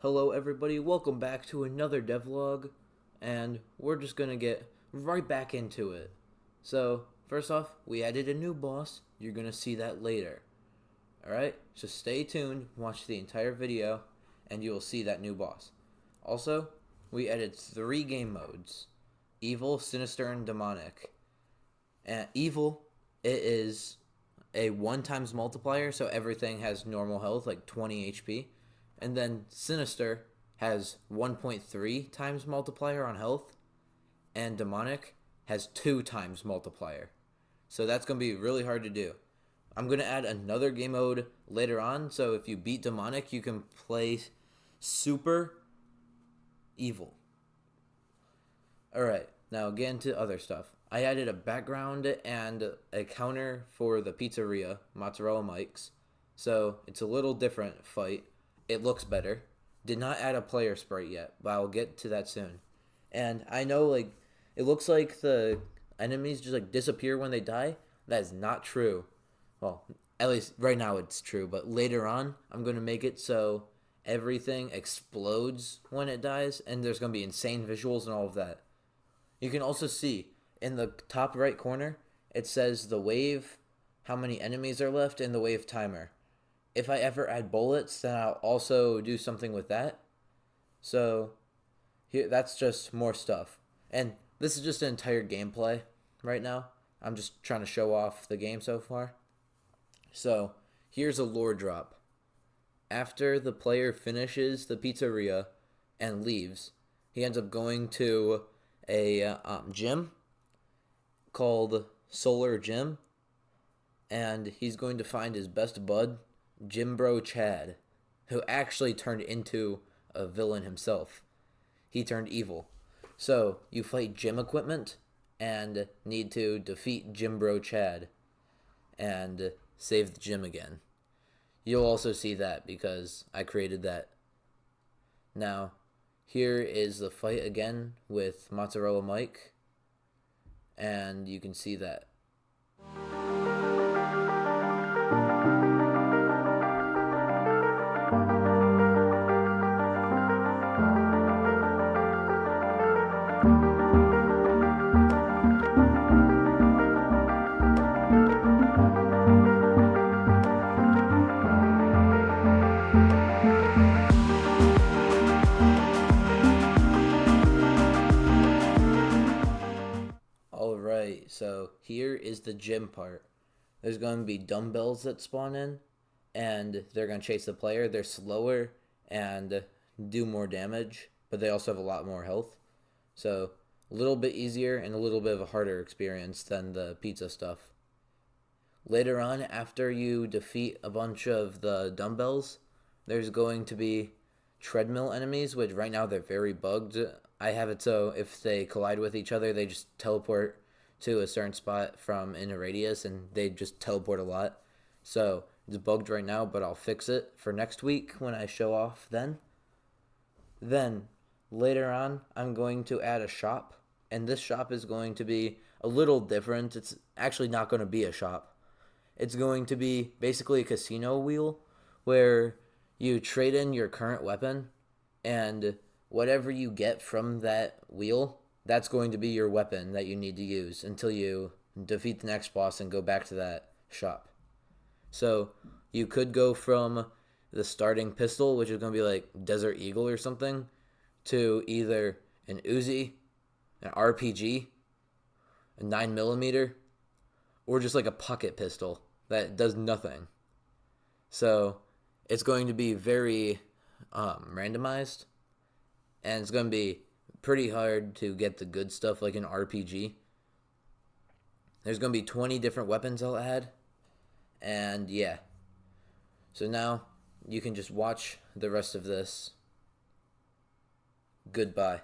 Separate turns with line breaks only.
Hello everybody, welcome back to another devlog, and we're just gonna get right back into it. So, first off, we added a new boss, you're gonna see that later. Alright, so stay tuned, watch the entire video, and you will see that new boss. Also, we added 3 game modes: Evil, Sinister, and Demonic. And Evil, it is a 1 times multiplier, so everything has normal health, like 20 HP. And then Sinister has 1.3 times multiplier on health, and Demonic has 2 times multiplier. So that's going to be really hard to do. I'm going to add another game mode later on, so if you beat Demonic, you can play Super Evil. Alright, now again to other stuff. I added a background and a counter for the pizzeria, Mozzarella Mike's. So it's a little different fight. It looks better. Did not add a player sprite yet, but I'll get to that soon. And I know, it looks like the enemies just, disappear when they die. That is not true. Well, at least right now it's true, but later on, I'm going to make it so everything explodes when it dies, and there's going to be insane visuals and all of that. You can also see in the top right corner, it says the wave, how many enemies are left, and the wave timer. If I ever add bullets, then I'll also do something with that. So here, that's just more stuff. And this is just an entire gameplay right now. I'm just trying to show off the game so far. So here's a lore drop. After the player finishes the pizzeria and leaves, he ends up going to a gym called Solar Gym, and he's going to find his best bud, Gymbro Chad, who actually turned into a villain himself. He turned evil. So you fight gym equipment and need to defeat Gymbro Chad and save the gym again. You'll also see that because I created that. Now, here is the fight again with Mozzarella Mike, and you can see that. Alright, so here is the gym part. There's going to be dumbbells that spawn in, and they're going to chase the player. They're slower and do more damage, but they also have a lot more health. So a little bit easier and a little bit of a harder experience than the pizza stuff. Later on, after you defeat a bunch of the dumbbells, there's going to be treadmill enemies, which right now they're very bugged. I have it so if they collide with each other, they just teleport to a certain spot from in a radius, and they just teleport a lot. So it's bugged right now, but I'll fix it for next week when I show off then. Then, later on, I'm going to add a shop, and this shop is going to be a little different. It's actually not going to be a shop. It's going to be basically a casino wheel where you trade in your current weapon, and whatever you get from that wheel, that's going to be your weapon that you need to use until you defeat the next boss and go back to that shop. So you could go from the starting pistol, which is going to be like Desert Eagle or something, to either an Uzi, an RPG, a 9mm, or just like a pocket pistol that does nothing. So it's going to be very randomized, and it's going to be pretty hard to get the good stuff like an RPG. There's going to be 20 different weapons I'll add, and yeah. So now you can just watch the rest of this. Goodbye.